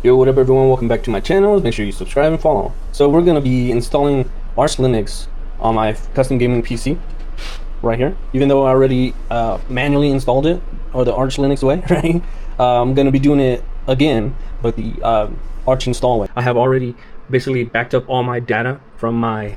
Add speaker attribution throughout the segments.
Speaker 1: Yo, what up everyone, welcome back to my channel. Make sure you subscribe and follow. So we're going to be installing Arch Linux on my custom gaming PC right here. Even though I already manually installed it, or the Arch Linux way, right? I'm going to be doing it again, but the Archinstall way. I have already basically backed up all my data from my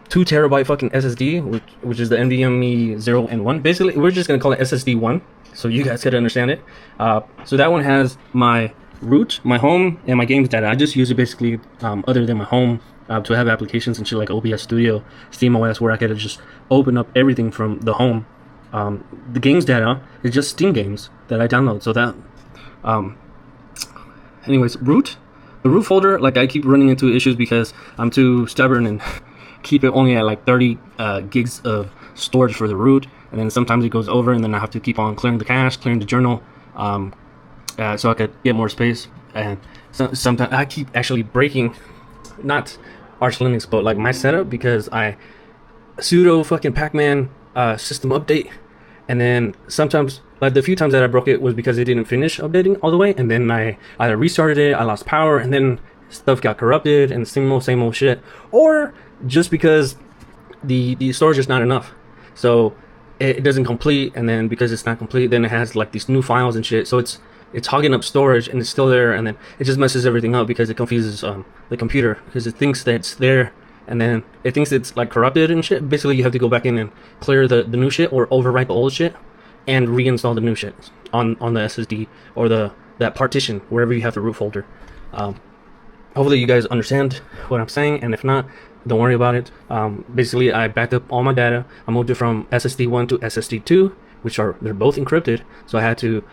Speaker 1: 2 terabyte fucking SSD, which is the NVMe 0 and 1. Basically, we're just going to call it SSD 1, so you guys can understand it. So that one has my root, my home, and my games data. I just use it basically other than my home to have applications and shit like OBS Studio, SteamOS, where I could just open up everything from the home. The games data is just Steam games that I download. So that anyways, root, the root folder, like I keep running into issues because I'm too stubborn and keep it only at like 30 gigs of storage for the root, and then sometimes it goes over, and then I have to keep on clearing the cache, clearing the journal, so I could get more space. And sometimes I keep actually breaking, not Arch Linux, but like my setup, because I sudo fucking pacman system update, and then sometimes, like the few times that I broke it was because it didn't finish updating all the way, and then I either restarted it, I lost power, and then stuff got corrupted, and same old shit, or just because the storage is not enough, so it doesn't complete, and then because it's not complete, then it has like these new files and shit, so it's hogging up storage, and it's still there, and then it just messes everything up because it confuses the computer, because it thinks that it's there, and then it thinks it's like corrupted and shit. Basically, you have to go back in and clear the new shit, or overwrite the old shit and reinstall the new shit on the SSD or that partition wherever you have the root folder. Hopefully you guys understand what I'm saying, and if not, don't worry about it. Basically, I backed up all my data. I moved it from SSD 1 to SSD 2, they're both encrypted, so I had to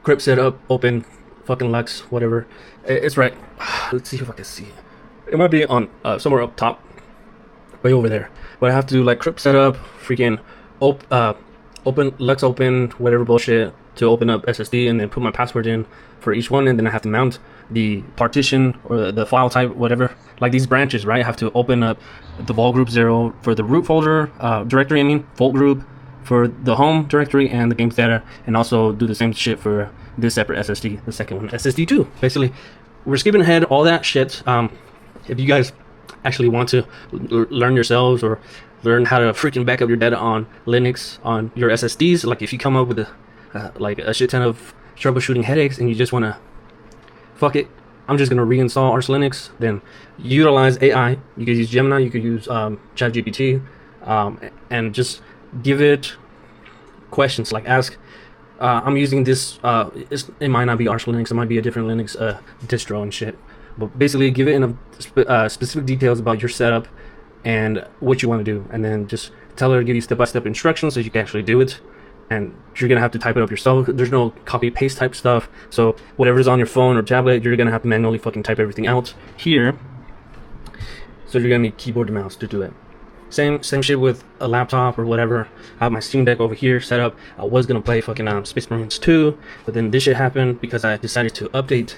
Speaker 1: crypt setup, open fucking Lux, whatever. It's right. Let's see if I can see it. It might be on somewhere up top, way over there. But I have to like crypt setup, freaking open Lux, open whatever bullshit to open up SSD, and then put my password in for each one, and then I have to mount the partition or the file type, whatever, like these branches, right? I have to open up the vol group 0 for the root folder directory, volt group for the home directory and the games data, and also do the same shit for this separate SSD, the second one, SSD 2. Basically, we're skipping ahead all that shit. If you guys actually want to learn yourselves, or learn how to freaking back up your data on Linux on your SSDs, like if you come up with like a shit ton of troubleshooting headaches and you just want to fuck it, I'm just gonna reinstall Arch Linux, then utilize AI. You could use Gemini, you could use ChatGPT, and just give it questions, like ask, I'm using this, it might not be Arch Linux, it might be a different Linux distro and shit, but basically give it in specific details about your setup and what you want to do, and then just tell her to give you step-by-step instructions so you can actually do it. And you're gonna have to type it up yourself. There's no copy paste type stuff, so whatever's on your phone or tablet, you're gonna have to manually fucking type everything out here, so you're gonna need keyboard and mouse to do it. Same shit with a laptop or whatever. I have my Steam Deck over here set up. I was gonna play fucking Space Marines 2, but then this shit happened because I decided to update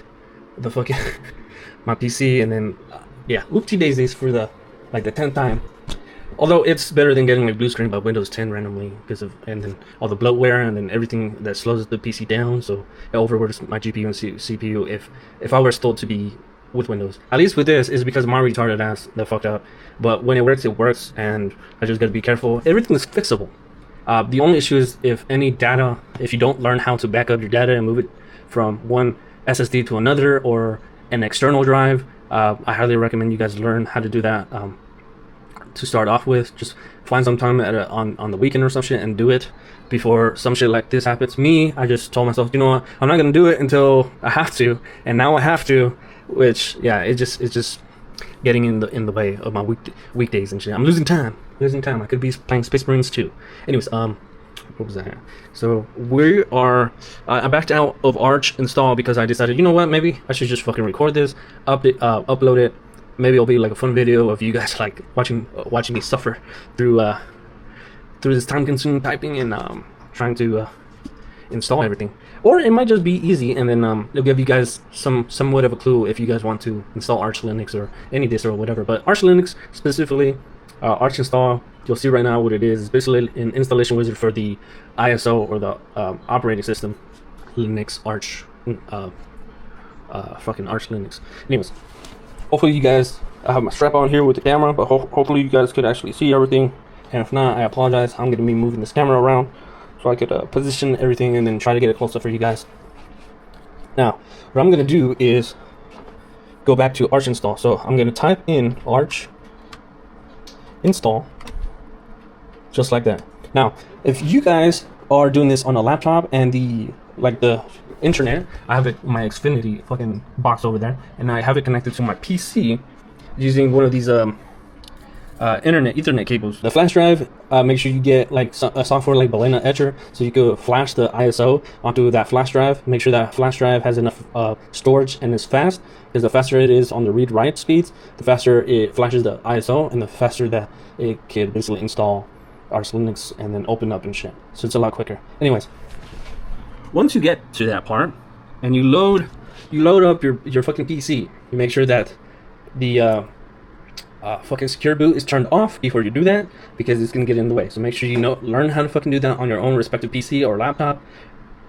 Speaker 1: the fucking my PC, and then yeah, oopsie daisies for the 10th time. Although it's better than getting like blue screen by Windows 10 randomly, because of, and then all the bloatware and then everything that slows the PC down, so it overworks my GPU and CPU if I were still to be with Windows. At least with this is because my retarded ass that fucked up. But when it works, and I just gotta be careful. Everything is fixable. The only issue is if you don't learn how to back up your data and move it from one SSD to another or an external drive. I highly recommend you guys learn how to do that. To start off with, just find some time on the weekend or some shit and do it before some shit like this happens. Me, I just told myself, you know what, I'm not gonna do it until I have to, and now I have to, which yeah, it's just getting in the way of my weekdays and shit. I'm losing time. I could be playing Space Marines 2. Anyways, what was that? So we are I backed out of Archinstall because I decided, you know what, maybe I should just fucking record this, upload it. Maybe it'll be like a fun video of you guys like watching me suffer through this time-consuming typing and trying to install everything. Or it might just be easy, and then it'll give you guys somewhat of a clue if you guys want to install Arch Linux or any distro or whatever. But Arch Linux specifically, Archinstall, you'll see right now what it is. It's basically an installation wizard for the ISO, or the operating system, Linux Arch fucking Arch Linux. Anyways, hopefully you guys, I have my strap on here with the camera, but hopefully you guys could actually see everything. And if not, I apologize. I'm gonna be moving this camera around so I could position everything and then try to get it closer for you guys. Now, what I'm gonna do is go back to Archinstall. So I'm gonna type in Archinstall, just like that. Now, if you guys are doing this on a laptop and the internet, I have it my Xfinity fucking box over there, and I have it connected to my PC using one of these internet Ethernet cables. The flash drive, make sure you get like a software like Balena Etcher, so you could flash the ISO onto that flash drive. Make sure that flash drive has enough storage and is fast, because the faster it is on the read-write speeds, the faster it flashes the ISO, and the faster that it can basically install Arch Linux and then open up and shit. So it's a lot quicker. Anyways, once you get to that part and you load up your fucking PC, you make sure that the fucking secure boot is turned off before you do that, because it's gonna get in the way. So make sure you learn how to fucking do that on your own respective PC or laptop.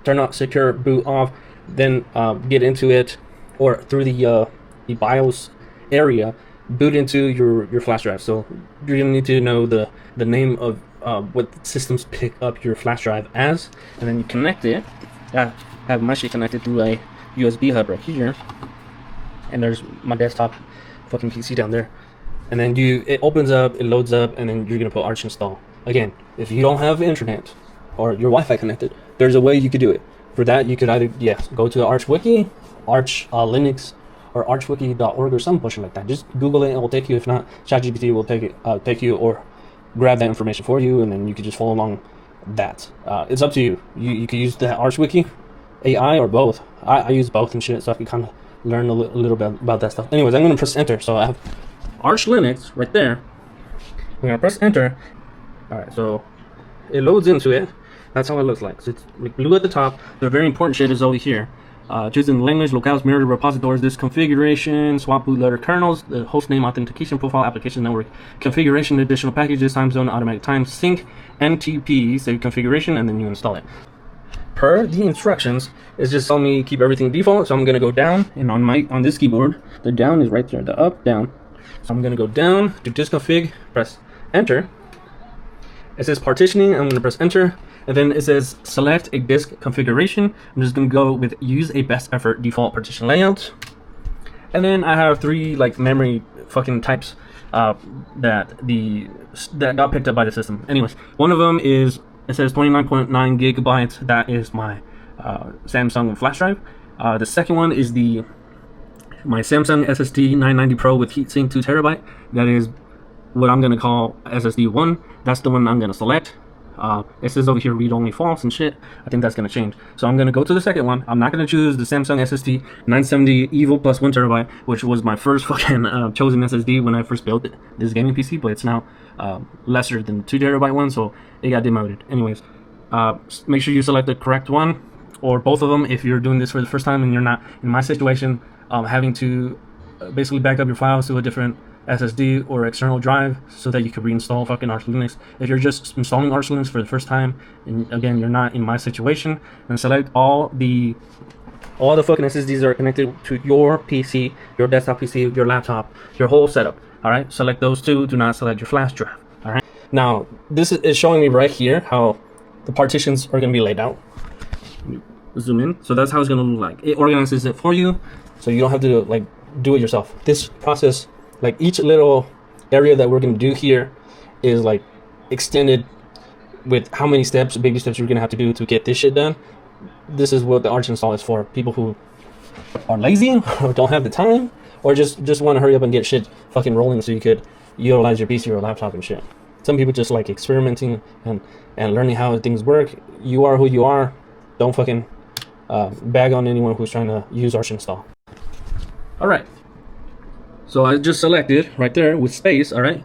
Speaker 1: Turn off secure boot off, then get into it, or through the BIOS area, boot into your flash drive. So you're gonna need to know the name of what systems pick up your flash drive as, and then you connect it. I have my shit connected through a USB hub right here, and there's my desktop fucking PC down there. And then it opens up, it loads up, and then you're gonna put Archinstall. Again, if you don't have internet or your Wi-Fi connected, there's a way you could do it. For that, you could either go to the Arch Wiki, Arch Linux, or archwiki.org or some bullshit like that. Just Google it, it will take you. If not, ChatGPT will take you, or grab that information for you, and then you could just follow along that. It's up to you. You could use the Arch Wiki, AI, or both. I use both and shit, so I can kind of learn a little bit about that stuff. Anyways, I'm gonna press enter. So I have Arch Linux right there. I'm gonna press enter. Alright, so it loads into it. That's how it looks like. So it's like blue at the top. The very important shit is over here. Choosing language, locales, mirror repositories, this configuration, swap bootloader kernels, the host name, authentication profile, application network, configuration, additional packages, time zone, automatic time sync, NTP, save configuration, and then you install it. Per the instructions, it's just telling me keep everything default. So I'm gonna go down, and on this keyboard, the down is right there, the up, down. So I'm gonna go down to disconfig, press enter. It says partitioning, I'm gonna press enter, and then it says select a disk configuration. I'm just gonna go with use a best effort default partition layout. And then I have three like memory fucking types that got picked up by the system. Anyways, one of them is, it says 29.9 gigabytes. That is my Samsung flash drive. The second one is my Samsung SSD 990 Pro with heatsink 2 terabyte. That is what I'm gonna call SSD 1. That's the one I'm gonna select. It says over here read only false and shit. I think that's gonna change. So I'm gonna go to the second one. I'm not gonna choose the Samsung SSD 970 Evo plus 1 terabyte, which was my first fucking chosen SSD when I first built this gaming PC, but it's now lesser than the 2 terabyte one, so it got demoted. Anyways, make sure you select the correct one, or both of them if you're doing this for the first time and you're not in my situation, having to basically back up your files to a different SSD or external drive so that you can reinstall fucking Arch Linux. If you're just installing Arch Linux for the first time, and again you're not in my situation, then select all the fucking SSDs that are connected to your PC, your desktop PC, your laptop, your whole setup. Alright, select those two. Do not select your flash drive. Alright, now this is showing me right here how the partitions are going to be laid out. Zoom in. So that's how it's going to look like. It organizes it for you, so you don't have to like do it yourself. This process, like each little area that we're going to do here, is like extended with how many steps, baby steps you're going to have to do to get this shit done. This is what the Archinstall is for. People who are lazy or don't have the time, or just want to hurry up and get shit fucking rolling so you could utilize your PC or laptop and shit. Some people just like experimenting and learning how things work. You are who you are. Don't fucking bag on anyone who's trying to use Archinstall. Alright, so I just selected right there with space. Alright,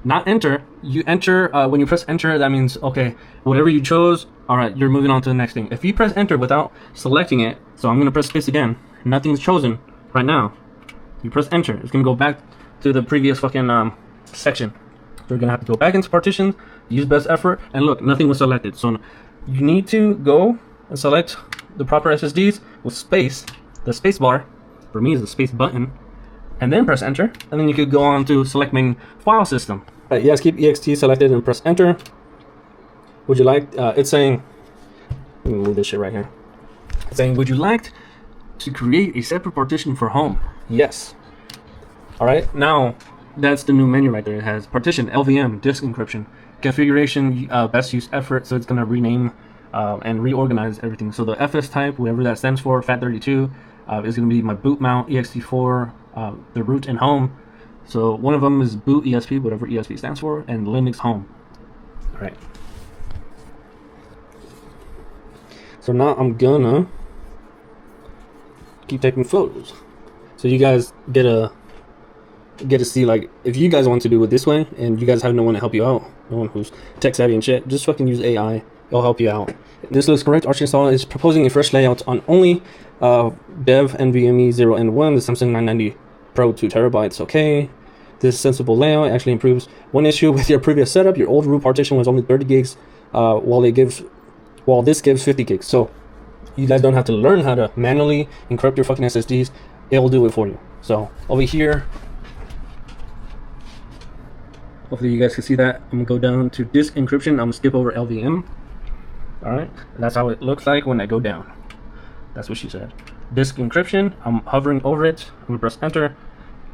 Speaker 1: not enter. You enter when you press enter, that means okay, whatever you chose, alright, you're moving on to the next thing. If you press enter without selecting it, so I'm gonna press space again, nothing's chosen right now. You press enter, it's gonna go back to the previous fucking section. So you're gonna have to go back into partitions, use best effort, and look, nothing was selected. So you need to go and select the proper SSDs with space, the space bar, For me, it's the space button, and then press enter, and then you could go on to select main file system. Right, yes, keep ext selected and press enter. Would you like? It's saying, let me move this shit right here. It's saying, would you like to create a separate partition for home? Yes. All right, now that's the new menu right there. It has partition, LVM, disk encryption, configuration, best use effort. So it's gonna rename and reorganize everything. So the FS type, whatever that stands for, FAT32, is gonna be my boot mount, ext4, the root and home. So one of them is boot ESP, whatever ESP stands for, and Linux home. All right. So now I'm gonna keep taking photos, so you guys get to see, like, if you guys want to do it this way and you guys have no one to help you out, no one who's tech savvy and shit, just fucking use AI. It'll help you out. This looks correct. Archinstall is proposing a fresh layout on only Dev NVMe 0N1, the Samsung 990 Pro 2 terabytes. Okay, this sensible layout actually improves one issue with your previous setup. Your old root partition was only 30 gigs, while this gives 50 gigs. So you guys don't have to learn how to manually encrypt your fucking SSDs. It will do it for you. So over here, hopefully you guys can see that. I'm gonna go down to disk encryption. I'm gonna skip over LVM. All right, that's how it looks like when I go down. That's what she said. Disk encryption. I'm hovering over it. I'm gonna press enter.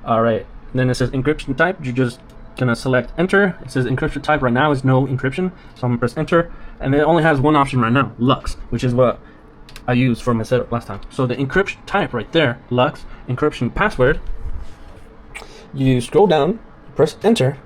Speaker 1: All right, then it says encryption type. You're just gonna select enter. It says encryption type right now is no encryption, so I'm gonna press enter, and it only has one option right now, Lux, which is what I used for my setup last time. So the encryption type right there, Lux, encryption password. You scroll down, press enter,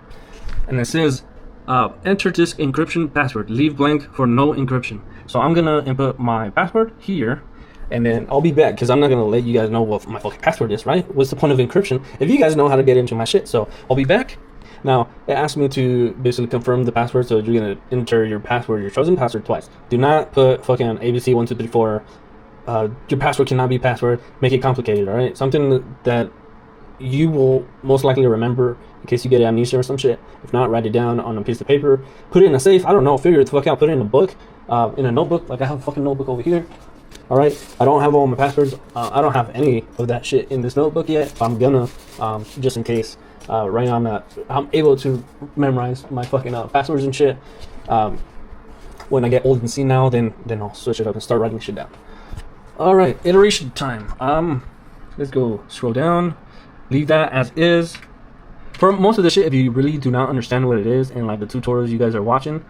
Speaker 1: and it says enter disk encryption password, leave blank for no encryption. So I'm gonna input my password here, and then I'll be back, because I'm not gonna let you guys know what my fucking password is, right? What's the point of encryption if you guys know how to get into my shit? So I'll be back. Now it asked me to basically confirm the password, so you're gonna enter your password, your chosen password, twice. Do not put fucking ABC1234. Your password cannot be password. Make it complicated, all right? Something that you will most likely remember in case you get amnesia or some shit. If not, write it down on a piece of paper. Put it in a safe. I don't know. Figure it the fuck out. Put it in a book, in a notebook. Like I have a fucking notebook over here. All right. I don't have all my passwords. I don't have any of that shit in this notebook yet. But I'm gonna, just in case. Right now I'm able to memorize my fucking passwords and shit. When I get old and senile, then I'll switch it up and start writing shit down. All right. Iteration time. Let's go scroll down. Leave that as is. For most of the shit, if you really do not understand what it is and like the tutorials you guys are watching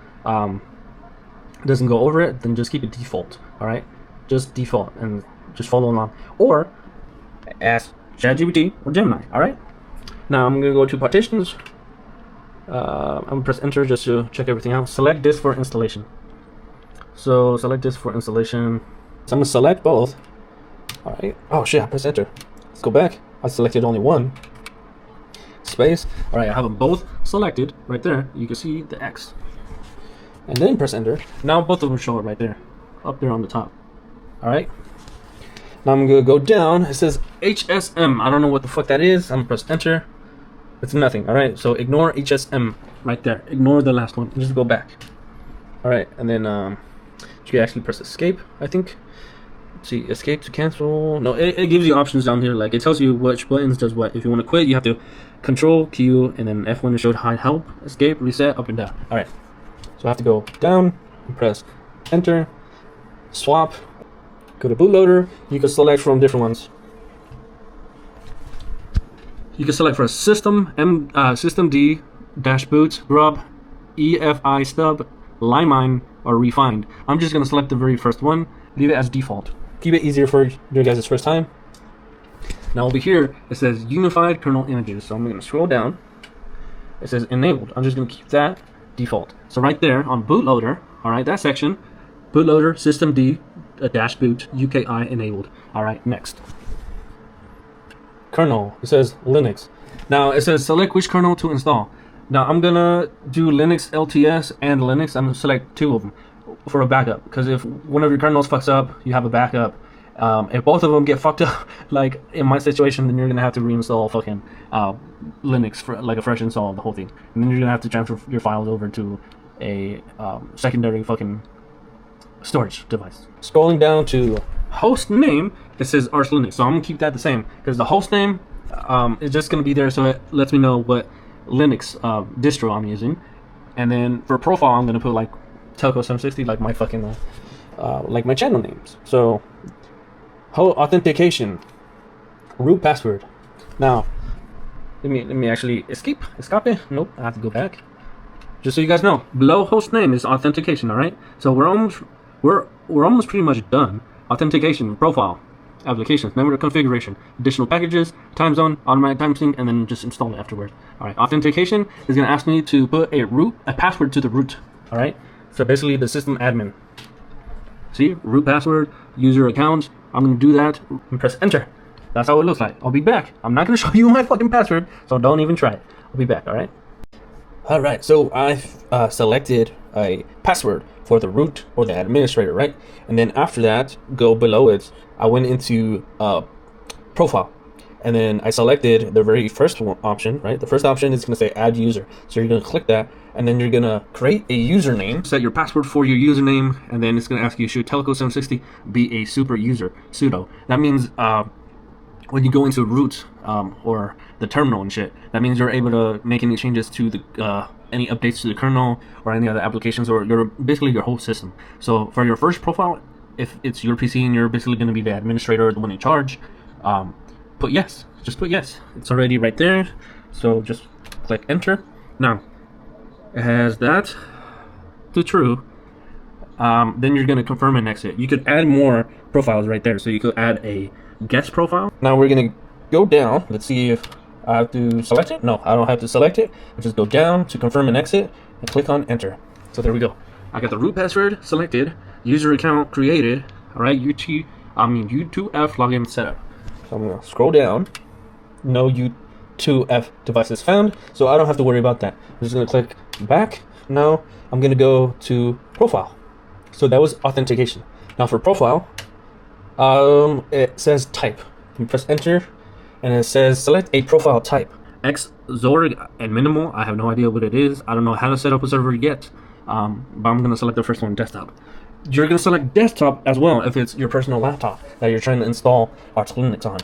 Speaker 1: doesn't go over it, then just keep it default. All right, just default and just follow along, or ask ChatGPT or Gemini. All right, now I'm gonna go to partitions. I'm gonna press enter just to check everything out. Select disk for installation. So select disk for installation. So I'm gonna select both. All right. Oh shit! I pressed enter. Let's go back. I selected only one. Space. All right, I have them both selected right there. You can see the X. And then press enter. Now both of them show it right there, up there on the top. All right. Now I'm gonna go down. It says HSM. I don't know what the fuck that is. I'm gonna press enter. It's nothing. All right. So ignore HSM right there. Ignore the last one. Just go back. All right, and then you can actually press escape, I think. See, escape to cancel. No, it gives you options down here. Like it tells you which buttons does what. If you want to quit, you have to control Q and then F1 to show hide help, escape, reset, up and down. All right, so I have to go down and press enter, swap, go to bootloader. You can select from different ones. You can select for system system D dash boot grub EFI stub limine or refined. I'm just gonna select the very first one. Leave it as default. Keep it easier for your guys' first time. Now over here, it says unified kernel images. So I'm going to scroll down. It says enabled. I'm just going to keep that default. So right there on bootloader, all right, that section, bootloader system D dash boot UKI enabled. All right, next. Kernel. It says Linux. Now it says select which kernel to install. Now I'm gonna do Linux LTS and Linux. I'm gonna select two of them for a backup, because if one of your kernels fucks up, you have a backup. If both of them get fucked up, like in my situation, then you're gonna have to reinstall fucking Linux for like a fresh install of the whole thing, and then you're gonna have to transfer your files over to a secondary fucking storage device. Scrolling down to host name, it says Arch Linux, so I'm gonna keep that the same because the host name is just gonna be there, so it lets me know what Linux distro I'm using. And then for profile, I'm gonna put like Telco760, like my fucking like my channel names. So authentication, root password. Now let me actually escape. Nope, I have to go back. Just so you guys know, below host name is authentication. All right, so we're almost pretty much done. Authentication, profile, applications, network configuration, additional packages, time zone, automatic time sync, and then just install it afterwards. All right, authentication is gonna ask me to put a password to the root. All right, so basically the system admin. See, root password, user account. I'm gonna do that and press enter. That's how it looks like. I'll be back. I'm not gonna show you my fucking password, so don't even try it. I'll be back. All right. All right, so I've selected a password for the root or the administrator, right? And then after that, go below it, I went into profile, and then I selected the very first option, right? The first option is gonna say add user. So you're gonna click that, and then you're gonna create a username, set your password for your username, and then it's gonna ask you, should Telco760 be a super user, sudo. That means when you go into root or the terminal and shit, that means you're able to make any changes to the any updates to the kernel or any other applications, or basically your whole system. So for your first profile, if it's your PC and you're basically going to be the administrator or the one in charge, put yes. Just put yes. It's already right there. So just click enter. Now it has that to true. Then you're going to confirm and exit. You could add more profiles right there. So you could add a guest profile. Now we're gonna go down. Let's see if I have to select it. No, I don't have to select it. I just go down to confirm and exit and click on enter. So there we go. I got the root password selected, user account created. All right, U2F login setup. So I'm gonna scroll down. No U2F devices found, so I don't have to worry about that. I'm just gonna click back. Now I'm gonna go to profile. So that was authentication. Now for profile, it says type. You press enter, and it says select a profile type. X, Zorg, and minimal. I have no idea what it is. I don't know how to set up a server yet, but I'm gonna select the first one, desktop. You're gonna select desktop as well if it's your personal laptop that you're trying to install Arch Linux on.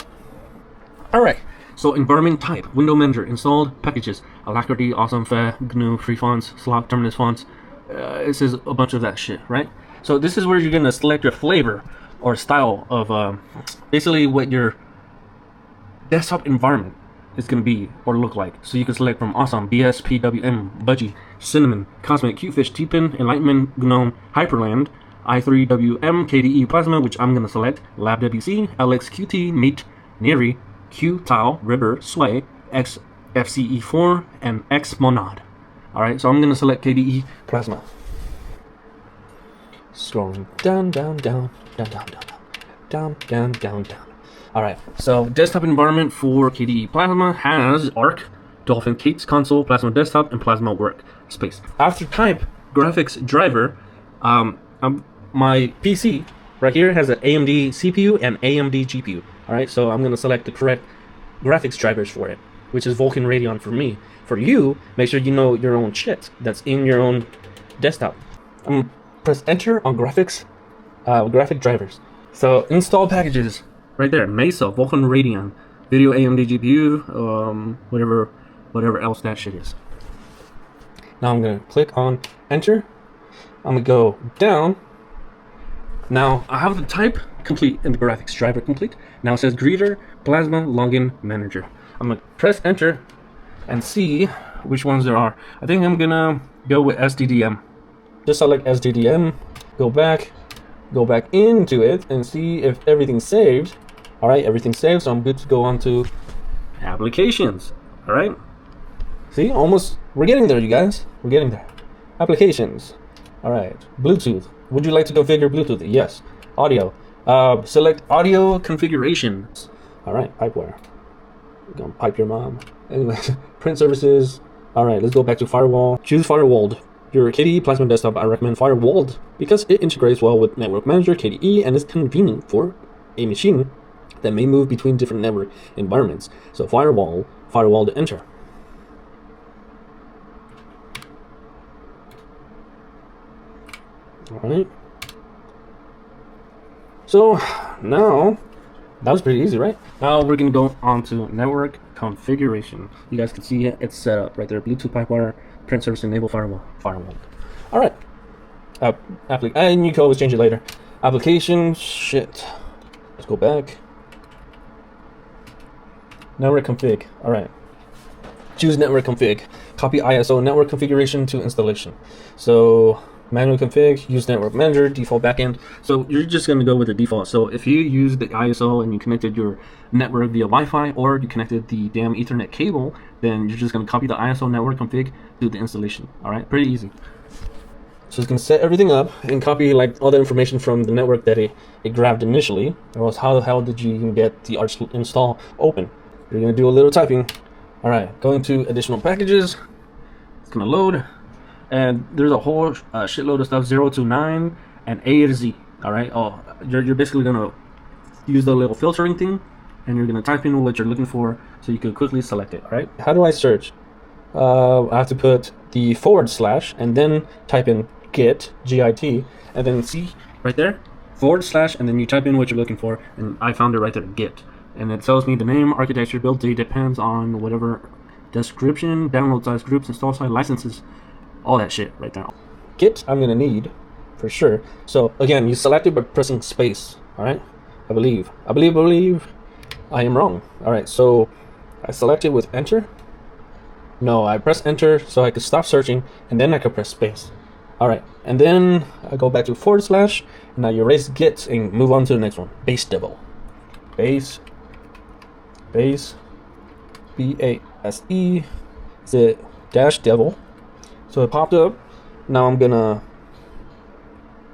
Speaker 1: All right. So environment type, window manager, installed packages, Alacrity, Awesome, Fe, GNU, Free Fonts, Slock, Terminus Fonts. It says a bunch of that shit, right? So this is where you're gonna select your flavor or style of basically what your desktop environment is going to be or look like. So you can select from Awesome, BS, PWM, Budgie, Cinnamon, Cosmic, Qfish, Tpin, Enlightenment, GNOME, Hyperland, i3WM, KDE Plasma, which I'm going to select, LabWC, LXQT, Mate, Neri, Qtile, River, Sway, XFCE4, and Xmonad. Alright, so I'm going to select KDE Plasma. Scrolling down. Alright, so desktop environment for KDE Plasma has Arc, Dolphin Kate's console, Plasma Desktop, and Plasma Workspace. After type, graphics driver, my PC right here has an AMD CPU and AMD GPU. Alright, so I'm going to select the correct graphics drivers for it, which is Vulkan Radeon for me. For you, make sure you know your own shit that's in your own desktop. I'm going to press enter on graphics. Graphic drivers. So install packages right there. Mesa, Vulkan Radeon, Video AMD GPU, whatever else that shit is. Now I'm gonna click on enter. I'm gonna go down. Now I have the type complete and the graphics driver complete. Now it says Greeter, Plasma, Login Manager. I'm gonna press enter and see which ones there are. I think I'm gonna go with SDDM. Just select SDDM, go back into it and see if everything's saved. All right, everything's saved, so I'm good to go on to applications. All right, see, almost, we're getting there, you guys. We're getting there. Applications. All right, Bluetooth. Would you like to configure Bluetooth? Yes. Audio. Select audio configurations. All right, pipewire. You're gonna pipe your mom. Anyway, print services. All right, let's go back to firewall. Choose firewalled. Your KDE Plasma Desktop, I recommend firewalled because it integrates well with Network Manager, KDE, and is convenient for a machine that may move between different network environments. So firewalled, enter. All right. So now That was pretty easy, right? Now we're gonna go on to network configuration. You guys can see it, it's set up right there. Bluetooth pipewire, print service enable firewall. All right. And you can always change it later. Application, shit. Let's go back. Network config. All right. Choose network config. Copy ISO network configuration to installation. So manual config, use network manager, default backend. So you're just gonna go with the default. So if you use the ISO and you connected your network via Wi-Fi, or you connected the damn Ethernet cable, then you're just gonna copy the ISO network config, do the installation. All right, pretty easy. So it's gonna set everything up and copy like all the information from the network that it grabbed initially. Or else how the hell did you even get the Archinstall open? You're gonna do a little typing. All right, going to additional packages. It's gonna load. And there's a whole shitload of stuff, 0 to 9 and A to Z. All right. Oh, you're basically gonna use the little filtering thing, and you're gonna type in what you're looking for, so you can quickly select it. All right. How do I search? I have to put the / and then type in git, G-I-T, and then see right there, / and then you type in what you're looking for, and I found it right there, git, and it tells me the name, architecture, build date, depends on whatever description, download size, groups, install size, licenses. All that shit right now. Git, I'm gonna need for sure. So again, you select it by pressing space. All right. I believe I am wrong. All right. So I select it with enter. No, I press enter so I could stop searching, and then I could press space. All right. And then I go back to / and now you erase git and move on to the next one. Base devil. Base. B-A-S-E. Is it -devil? So it popped up. Now I'm gonna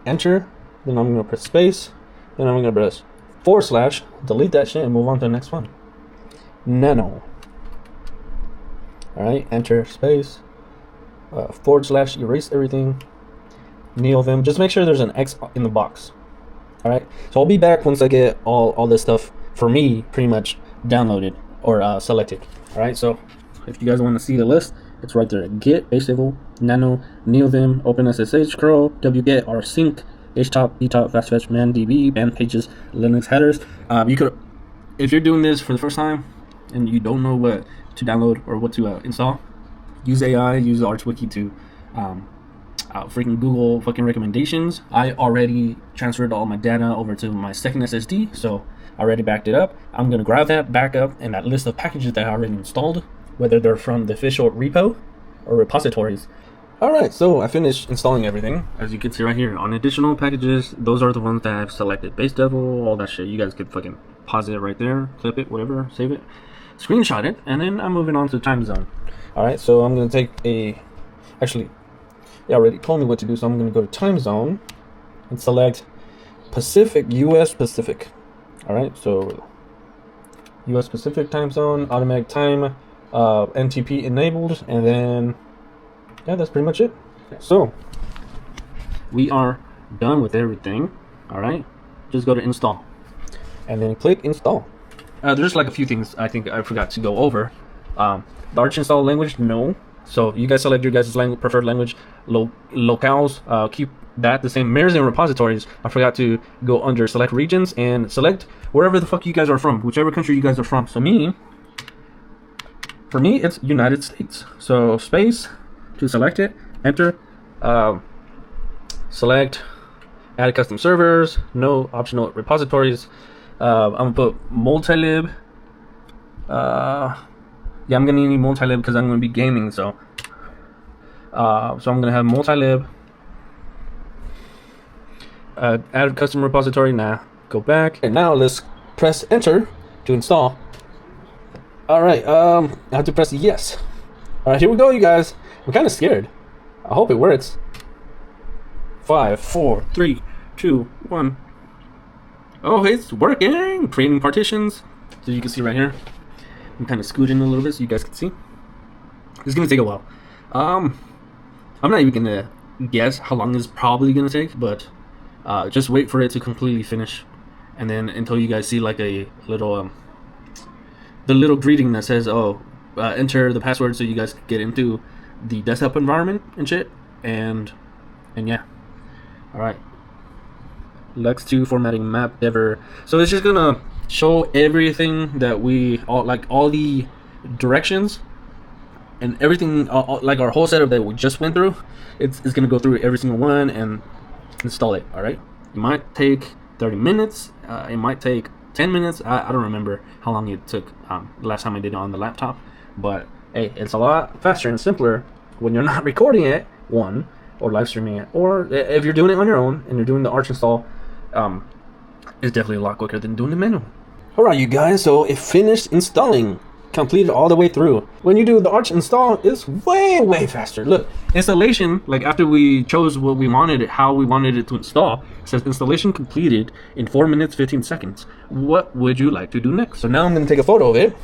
Speaker 1: enter, then I'm gonna press space, then I'm gonna press /, delete that shit and move on to the next one. Nano. All right, enter, space, / erase everything. Neovim. Just make sure there's an X in the box. All right. So I'll be back once I get all this stuff for me pretty much downloaded or selected. All right. So if you guys want to see the list, it's right there. Git, base devil, nano, neovim, OpenSSH, curl, wget, rsync, htop, btop, fastfetch, mandb, band pages, Linux headers. You could, if you're doing this for the first time and you don't know what to download or what to install, use AI, use ArchWiki to freaking Google fucking recommendations. I already transferred all my data over to my second SSD, so I already backed it up. I'm gonna grab that backup and that list of packages that I already installed, whether they're from the official repo or repositories. All right, so I finished installing everything. As you can see right here, on additional packages, those are the ones that I've selected. Base devil, all that shit. You guys could fucking pause it right there, clip it, whatever, save it, screenshot it, and then I'm moving on to time zone. All right, so I'm gonna take actually, they already told me what to do, so I'm gonna go to time zone and select Pacific, US Pacific. All right, so US Pacific time zone, automatic time, NTP enabled, and then yeah, that's pretty much it. So we are done with everything. All right, just go to install and then click install. There's like a few things I think I forgot to go over. The Archinstall language, no. So you guys select your guys' preferred language. Locales, keep that the same. Mirrors and repositories, I forgot to go under select regions and select wherever the fuck you guys are from, whichever country you guys are from. So for me, it's United States. So space to select it, enter, select, add custom servers, no optional repositories. I'm gonna put multilib. Yeah, I'm gonna need multilib because I'm gonna be gaming. So I'm gonna have multilib. Add custom repository. Nah, go back. And now let's press enter to install. All right, I have to press yes. All right, here we go, you guys. I'm kind of scared. I hope it works. 5, 4, 3, 2, 1. Oh, it's working. Creating partitions. So you can see right here. I'm kind of scooting a little bit so you guys can see. It's gonna take a while. I'm not even gonna guess how long it's probably gonna take, but just wait for it to completely finish, and then until you guys see like a little the little greeting that says, "Oh, enter the password," so you guys can get into the desktop environment and shit, and yeah. All right. Lex2 formatting map ever. So it's just gonna show everything that we all like, all the directions and everything, like our whole setup that we just went through. It's gonna go through every single one and install it. All right, it might take 30 minutes, it might take 10 minutes. I don't remember how long it took the last time I did it on the laptop, but hey, it's a lot faster and simpler when you're not recording it, one, or live streaming it, or if you're doing it on your own and you're doing the Archinstall. It's definitely a lot quicker than doing the manual. Alright, you guys, so it finished installing, completed all the way through. When you do the Archinstall, it's way faster. Look, installation, like after we chose what we wanted, how we wanted it to install, it says installation completed in 4 minutes 15 seconds. What would you like to do next? So now I'm going to take a photo of it.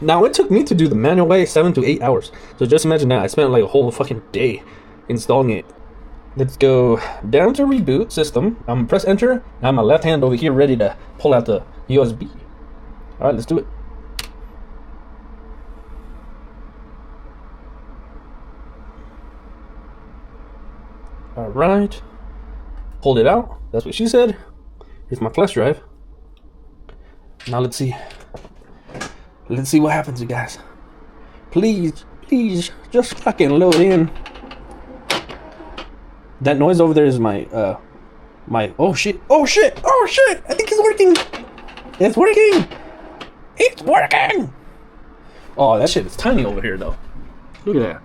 Speaker 1: Now it took me to do the manual way 7 to 8 hours. So just imagine that, I spent like a whole fucking day installing it. Let's go down to reboot system. I'm gonna press enter. And I have my left hand over here ready to pull out the USB. All right, let's do it. All right, pulled it out. That's what she said. Here's my flash drive. Now let's see. Let's see what happens, you guys. Please, just fucking load in. That noise over there is my oh shit, I think it's working. It's working. Oh, that shit is tiny over here though. Look at that,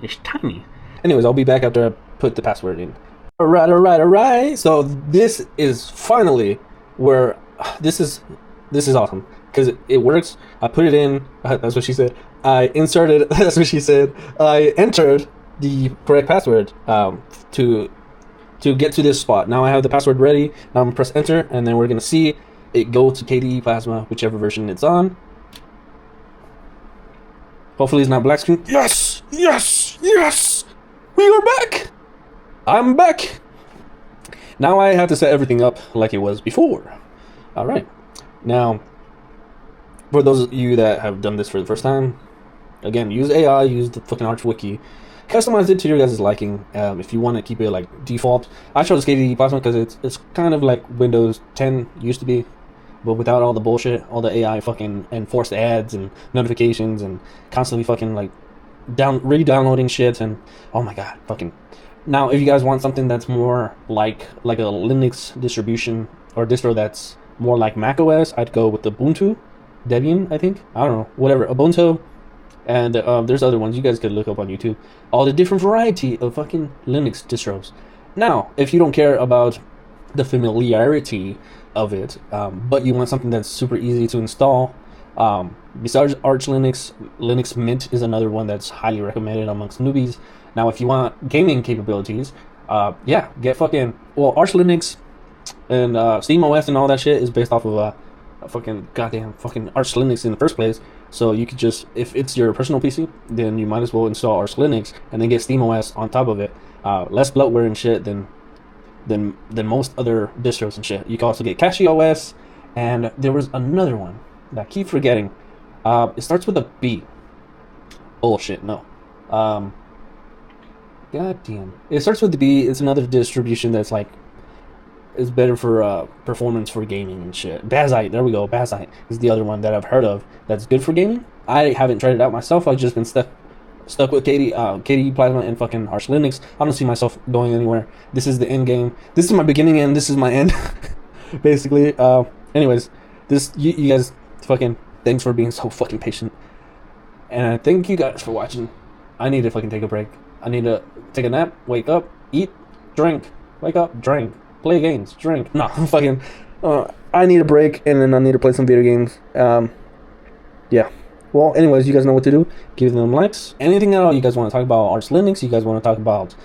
Speaker 1: it's tiny. Anyways, I'll be back after I put the password in. All right, so this is finally where this is awesome because it works. I put it in, that's what she said. I inserted, that's what she said. I entered the correct password to get to this spot. Now I have the password ready. Now I'm gonna press enter, and then we're gonna see it go to KDE Plasma, whichever version it's on. Hopefully it's not black screen. Yes, we are back. I'm back. Now I have to set everything up like it was before. All right, now for those of you that have done this for the first time, again, use AI, use the fucking Arch Wiki. Customize it to your guys' liking. If you want to keep it like default, I chose KDE Plasma because it's kind of like Windows 10 used to be, but without all the bullshit, all the AI fucking enforced ads and notifications and constantly fucking like re-downloading shit and oh my god, fucking. Now, if you guys want something that's more like a Linux distribution or distro that's more like Mac OS, I'd go with Ubuntu, Debian, I think. I don't know, whatever, Ubuntu. And there's other ones you guys could look up on YouTube. All the different variety of fucking Linux distros. Now, if you don't care about the familiarity of it, but you want something that's super easy to install, besides Arch Linux, Linux Mint is another one that's highly recommended amongst newbies. Now, if you want gaming capabilities, yeah, get fucking, well, Arch Linux and SteamOS and all that shit is based off of a fucking goddamn fucking Arch Linux in the first place. So you could just, if it's your personal PC, then you might as well install Arch Linux and then get SteamOS on top of it. Less bloatware and shit than most other distros and shit. You can also get CachyOS, and there was another one that I keep forgetting. It starts with a B. Bullshit, no. Goddamn. It starts with the B. It's another distribution that's like, is better for performance for gaming and shit. Bazite, there we go. Bazite is the other one that I've heard of that's good for gaming. I haven't tried it out myself. I've just been stuck with KDE Plasma and fucking Arch Linux. I don't see myself going anywhere. This is the end game. This is my beginning and this is my end. Basically. Anyways, you guys fucking thanks for being so fucking patient. And thank you guys for watching. I need to fucking take a break. I need to take a nap, wake up, eat, drink, wake up, drink. Play games, drink. No, fucking. I need a break, and then I need to play some video games. Yeah. Well, anyways, you guys know what to do. Give them likes. Anything at all you guys want to talk about Arch Linux? You guys want to talk about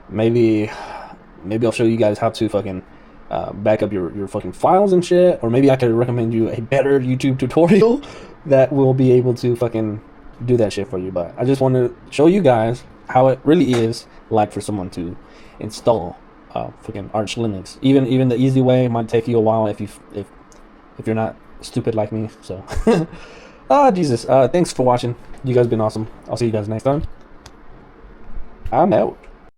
Speaker 1: maybe I'll show you guys how to fucking back up your fucking files and shit, or maybe I could recommend you a better YouTube tutorial that will be able to fucking do that shit for you. But I just want to show you guys how it really is like for someone to install freaking Arch Linux. Even the easy way might take you a while if you're not stupid like me. So Jesus, thanks for watching. You guys been awesome. I'll see you guys next time. I'm out.